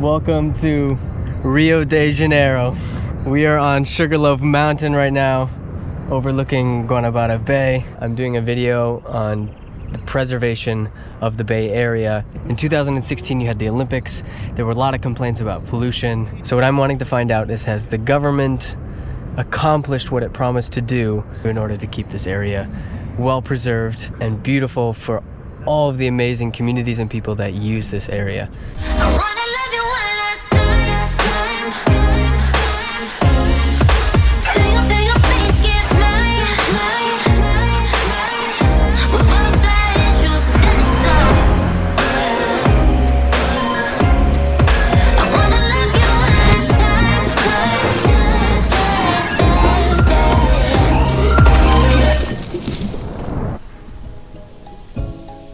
Welcome to Rio de Janeiro. We are on Sugarloaf Mountain right now, overlooking Guanabara Bay. I'm doing a video on the preservation of the Bay Area. In 2016, you had the Olympics. There were a lot of complaints about pollution. So what I'm wanting to find out is, has the government accomplished what it promised to do in order to keep this area well preserved and beautiful for all of the amazing communities and people that use this area.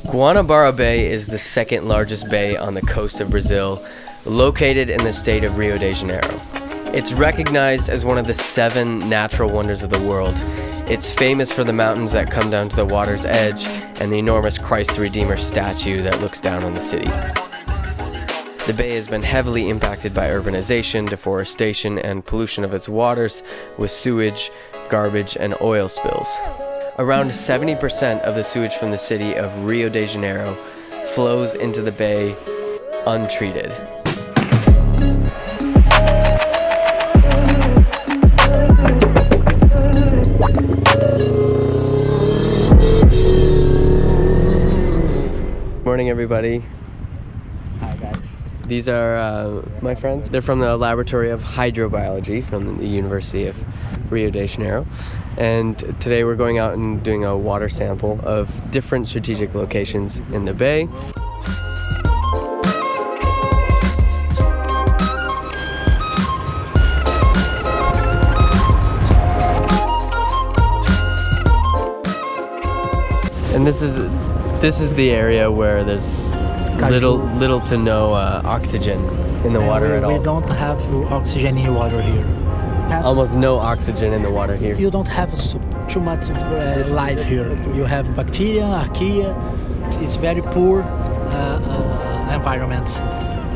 Guanabara Bay is the second largest bay on the coast of Brazil, located in the state of Rio de Janeiro. It's recognized as one of the 7 natural wonders of the world. It's famous for the mountains that come down to the water's edge and the enormous Christ the Redeemer statue that looks down on the city. The bay has been heavily impacted by urbanization, deforestation, and pollution of its waters with sewage, garbage, and oil spills. Around 70% of the sewage from the city of Rio de Janeiro flows into the bay untreated. Morning, everybody. Hi, guys. These are my friends. They're from the Laboratory of Hydrobiology from the University of Rio de Janeiro. And today we're going out and doing a water sample of different strategic locations in the bay. And this is the area where there's little to no oxygen in the water at all. We don't have oxygen in water here. Almost no oxygen in the water here. You don't have too much life here. You have bacteria, archaea. It's very poor environment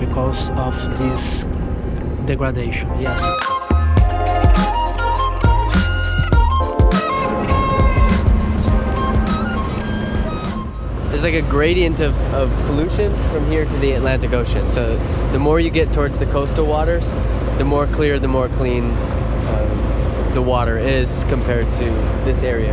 because of this degradation. Yes. There's like a gradient of pollution from here to the Atlantic Ocean. So the more you get towards the coastal waters, the more clear, the more clean the water is compared to this area.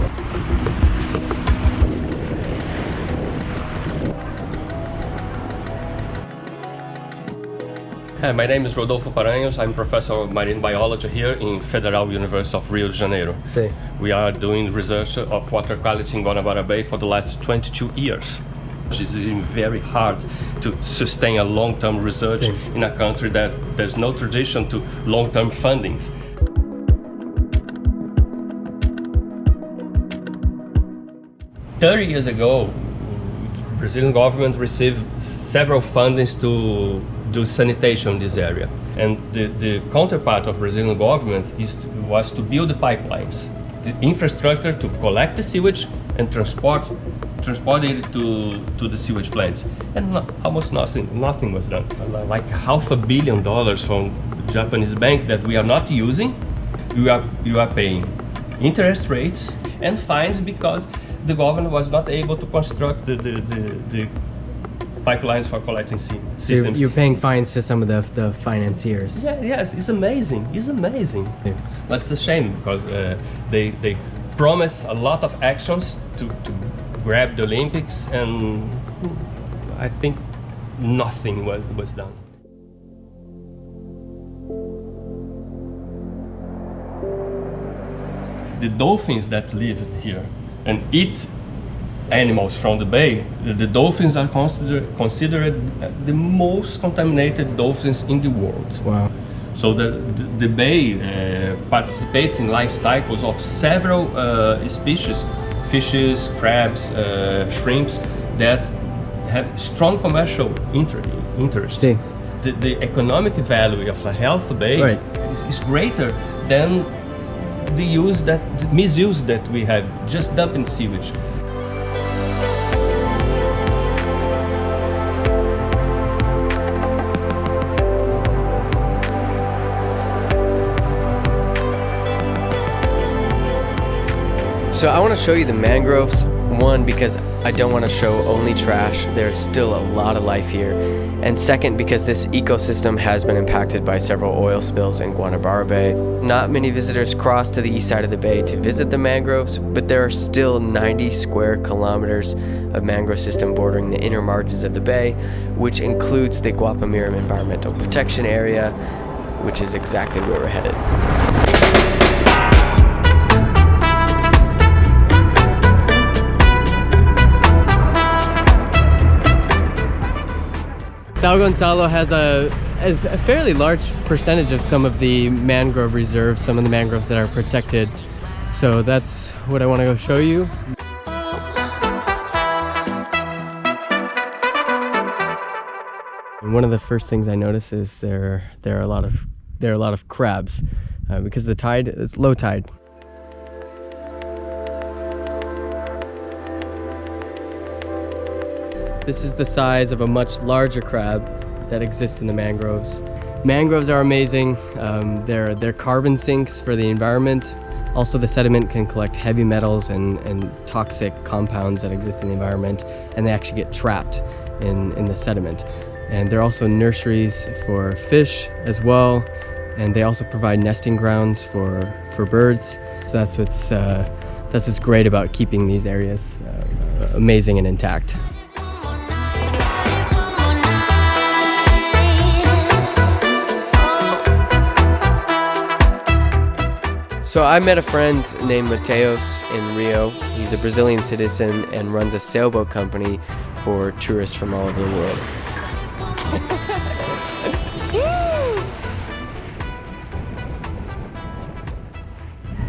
Hi, my name is Rodolfo Paranhos. I'm professor of marine biology here in Federal University of Rio de Janeiro. Sí. We are doing research of water quality in Guanabara Bay for the last 22 years. It's very hard to sustain a long-term research in a country that there's no tradition to long-term fundings. Years ago, Brazilian government received several fundings to do sanitation in this area. And the counterpart of Brazilian government was to build the pipelines, the infrastructure to collect the sewage and transport it to the sewage plants. And almost nothing was done. Like $500 million from the Japanese bank that we are not using, you are paying interest rates and fines because the government was not able to construct the pipelines for collecting systems. You're paying fines to some of the financiers. Yeah, yes, it's amazing. It's amazing. Yeah. But it's a shame because they promised a lot of actions to grab the Olympics, and I think nothing was done. The dolphins that live here and eat animals from the bay, the dolphins are considered the most contaminated dolphins in the world. Wow. So the bay participates in life cycles of several species, fishes, crabs, shrimps, that have strong commercial interest. Sí. The economic value of a healthy bay is greater than the misuse that we have, just dumping sewage. So I want to show you the mangroves, one, because I don't want to show only trash. There's still a lot of life here. And second, because this ecosystem has been impacted by several oil spills in Guanabara Bay. Not many visitors cross to the east side of the bay to visit the mangroves, but there are still 90 square kilometers of mangrove system bordering the inner margins of the bay, which includes the Guapamirim Environmental Protection Area, which is exactly where we're headed. São Gonçalo has a fairly large percentage of some of the mangrove reserves, some of the mangroves that are protected. So that's what I want to go show you. And one of the first things I notice is there are a lot of crabs because the tide is low tide. This is the size of a much larger crab that exists in the mangroves. Mangroves are amazing. They're carbon sinks for the environment. Also, the sediment can collect heavy metals and toxic compounds that exist in the environment, and they actually get trapped in the sediment. And they're also nurseries for fish as well, and they also provide nesting grounds for birds. So that's what's great about keeping these areas amazing and intact. So I met a friend named Mateus in Rio. He's a Brazilian citizen and runs a sailboat company for tourists from all over the world.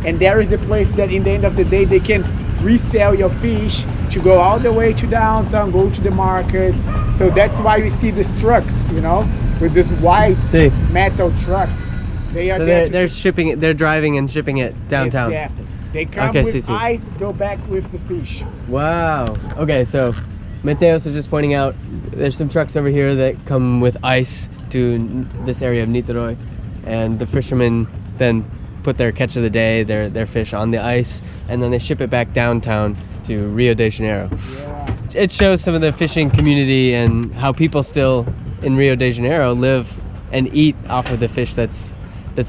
And there is the place that in the end of the day they can resell your fish to go all the way to downtown, go to the markets. So that's why we see these trucks, you know, with these white metal trucks. They are they're shipping it, they're driving and shipping it downtown. Exactly. They come with ice, go back with the fish. Wow. Okay, so Mateus is just pointing out there's some trucks over here that come with ice to this area of Niterói, and the fishermen then put their catch of the day, their fish on the ice, and then they ship it back downtown to Rio de Janeiro. Yeah. It shows some of the fishing community and how people still in Rio de Janeiro live and eat off of the fish that's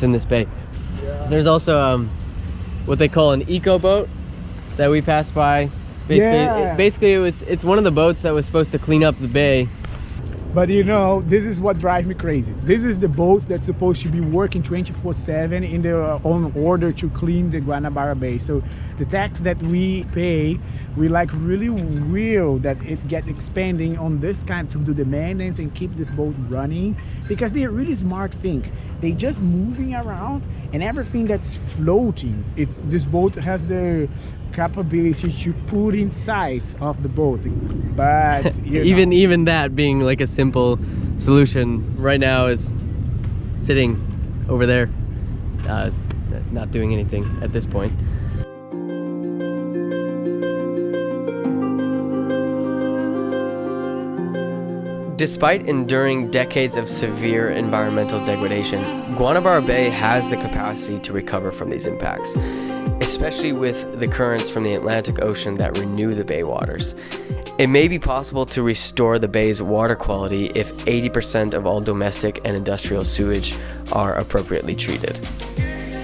in this bay. Yeah. There's also what they call an eco boat that we passed by. Basically, it's one of the boats that was supposed to clean up the bay. But you know, this is what drives me crazy. This is the boat that's supposed to be working 24/7 in their own order to clean the Guanabara Bay. So the tax that we pay, we like really will that it get expanding on this kind to do the maintenance and keep this boat running, because they're really smart thing. They just moving around, and everything that's floating, this boat has the capability to put inside of the boat. But even that being like a simple solution right now is sitting over there, not doing anything at this point. Despite enduring decades of severe environmental degradation, Guanabara Bay has the capacity to recover from these impacts, especially with the currents from the Atlantic Ocean that renew the bay waters. It may be possible to restore the bay's water quality if 80% of all domestic and industrial sewage are appropriately treated.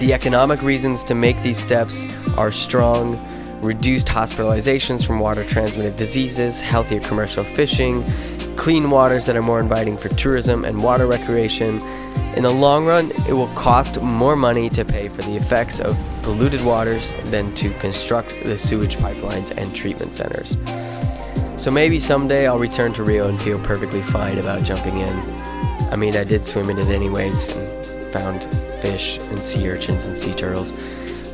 The economic reasons to make these steps are strong: reduced hospitalizations from water-transmitted diseases, healthier commercial fishing, clean waters that are more inviting for tourism and water recreation. In the long run, it will cost more money to pay for the effects of polluted waters than to construct the sewage pipelines and treatment centers. So maybe someday I'll return to Rio and feel perfectly fine about jumping in. I mean, I did swim in it anyways and found fish and sea urchins and sea turtles,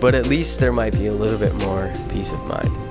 but at least there might be a little bit more peace of mind.